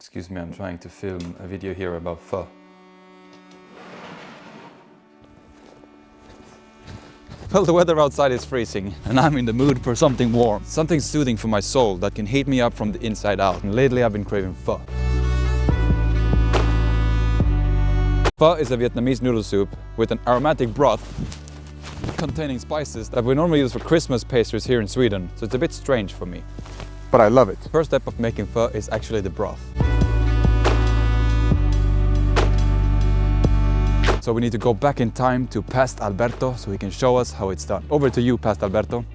Excuse me, I'm trying to film a video here about pho. Well, the weather outside is freezing and I'm in the mood for something warm. Something soothing for my soul that can heat me up from the inside out. And lately I've been craving pho. Pho is a Vietnamese noodle soup with an aromatic broth containing spices that we normally use for Christmas pastries here in Sweden. So it's a bit strange for me. But I love it. The first step of making pho is actually the broth. So we need to go back in time to past Alberto so he can show us how it's done. Over to you, past Alberto.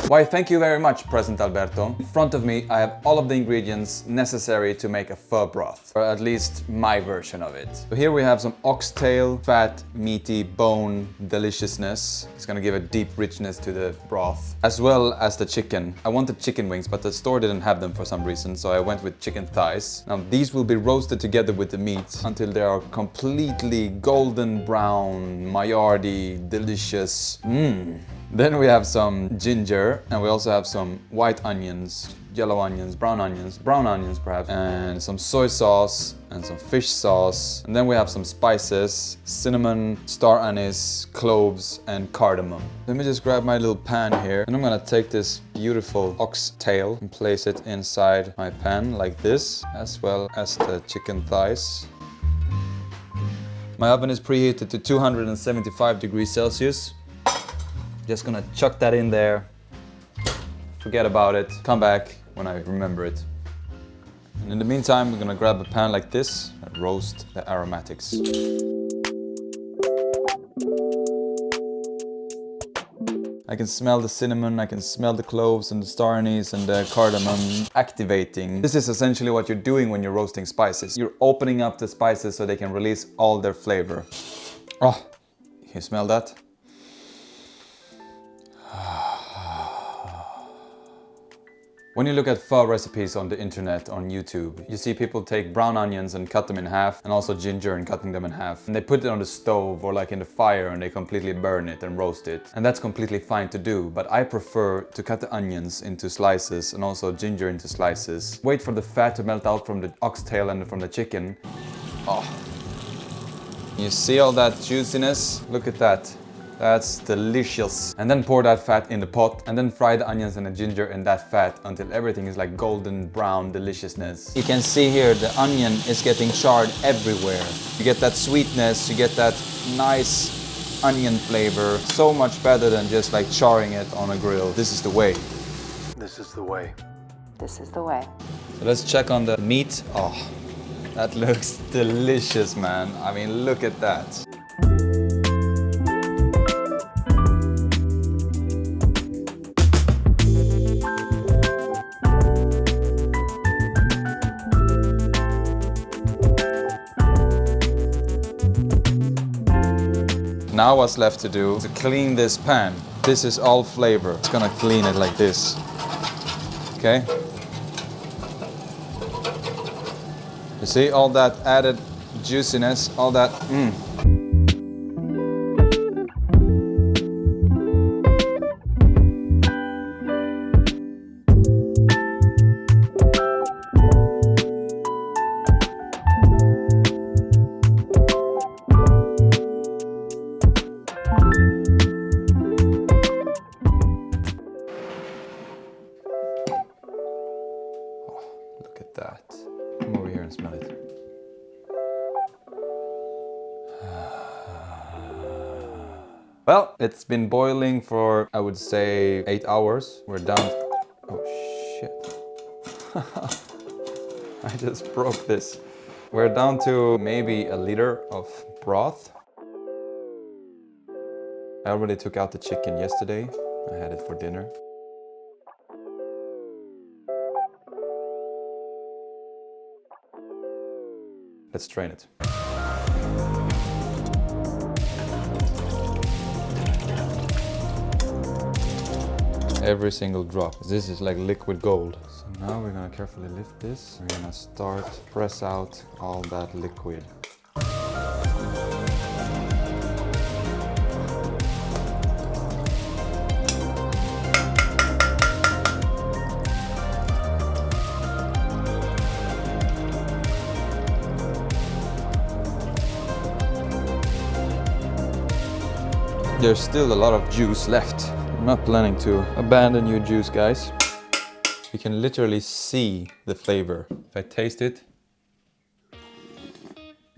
Why, thank you very much, present Alberto. In front of me, I have all of the ingredients necessary to make a pho broth, or at least my version of it. So here we have some oxtail, fat, meaty bone deliciousness. It's gonna give a deep richness to the broth, as well as the chicken. I wanted chicken wings, but the store didn't have them for some reason, so I went with chicken thighs. Now these will be roasted together with the meat until they are completely golden brown, Maillardy, delicious. Then we have some ginger, and we also have some white onions, yellow onions, brown onions perhaps, and some soy sauce and some fish sauce. And then we have some spices, cinnamon, star anise, cloves, and cardamom. Let me just grab my little pan here, and I'm gonna take this beautiful oxtail and place it inside my pan like this, as well as the chicken thighs. My oven is preheated to 275 degrees Celsius. Just gonna chuck that in there, forget about it, come back when I remember it. And in the meantime, we're gonna grab a pan like this and roast the aromatics. I can smell the cinnamon, I can smell the cloves and the star anise and the cardamom activating. This is essentially what you're doing when you're roasting spices. You're opening up the spices so they can release all their flavor. Oh, you smell that? When you look at pho recipes on the internet, on YouTube, you see people take brown onions and cut them in half, and also ginger and cutting them in half. And they put it on the stove or like in the fire and they completely burn it and roast it. And that's completely fine to do, but I prefer to cut the onions into slices and also ginger into slices. Wait for the fat to melt out from the oxtail and from the chicken. Oh. You see all that juiciness? Look at that. That's delicious. And then pour that fat in the pot and then fry the onions and the ginger in that fat until everything is like golden brown deliciousness. You can see here the onion is getting charred everywhere. You get that sweetness, you get that nice onion flavor. So much better than just like charring it on a grill. This is the way. This is the way. This is the way. So let's check on the meat. Oh, that looks delicious, man. I mean, look at that. Now what's left to do is to clean this pan. This is all flavor. It's gonna clean it like this. Okay? You see all that added juiciness, all that Look at that. Come over here and smell it. Well, it's been boiling for, I would say, 8 hours. We're down. Oh shit. I just broke this. We're down to maybe a liter of broth. I already took out the chicken yesterday. I had it for dinner. Let's strain it. Every single drop. This is like liquid gold. So now we're gonna carefully lift this. We're gonna start press out all that liquid. There's still a lot of juice left. I'm not planning to abandon you juice, guys. You can literally see the flavor. If I taste it,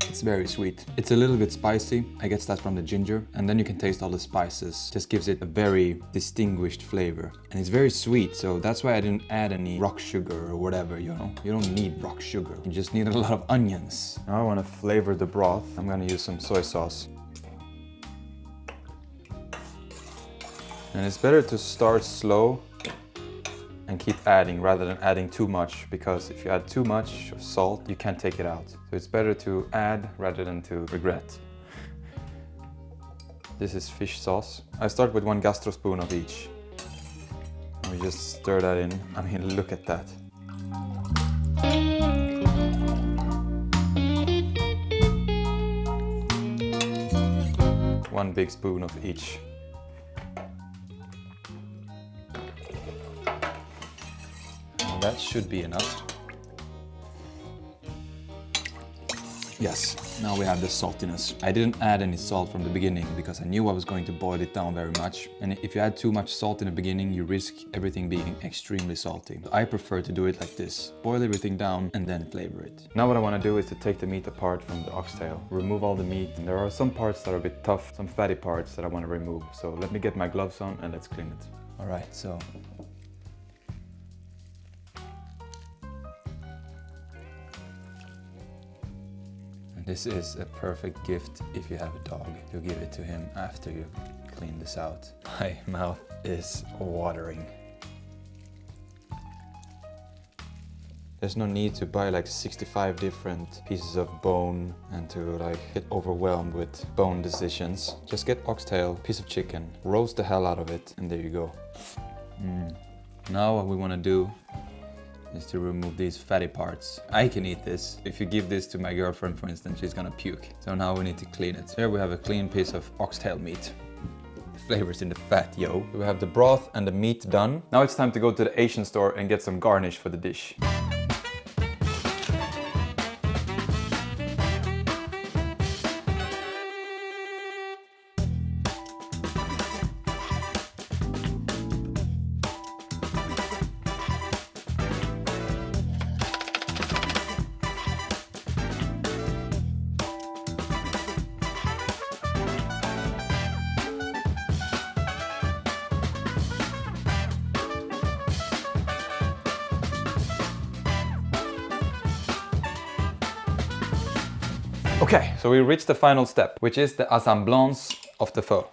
it's very sweet. It's a little bit spicy. I guess that's from the ginger. And then you can taste all the spices. Just gives it a very distinguished flavor. And it's very sweet, so that's why I didn't add any rock sugar or whatever, you know? You don't need rock sugar. You just need a lot of onions. Now I want to flavor the broth. I'm gonna use some soy sauce. And it's better to start slow and keep adding rather than adding too much, because if you add too much salt, you can't take it out. So it's better to add rather than to regret. This is fish sauce. I start with 1 gastro spoon of each. And we just stir that in. I mean, look at that. One big spoon of each. That should be enough. Yes, now we have the saltiness. I didn't add any salt from the beginning because I knew I was going to boil it down very much. And if you add too much salt in the beginning, you risk everything being extremely salty. I prefer to do it like this. Boil everything down and then flavor it. Now what I want to do is to take the meat apart from the oxtail. Remove all the meat. And there are some parts that are a bit tough, some fatty parts that I want to remove. So let me get my gloves on and let's clean it. All right, so this is a perfect gift if you have a dog. You give it to him after you clean this out. My mouth is watering. There's no need to buy like 65 different pieces of bone and to like get overwhelmed with bone decisions. Just get oxtail, piece of chicken, roast the hell out of it, and there you go. Now what we want to do is to remove these fatty parts. I can eat this. If you give this to my girlfriend, for instance, she's gonna puke. So now we need to clean it. Here we have a clean piece of oxtail meat. The flavor's in the fat, yo. We have the broth and the meat done. Now it's time to go to the Asian store and get some garnish for the dish. Okay, so we reached the final step, which is the assemblance of the pho.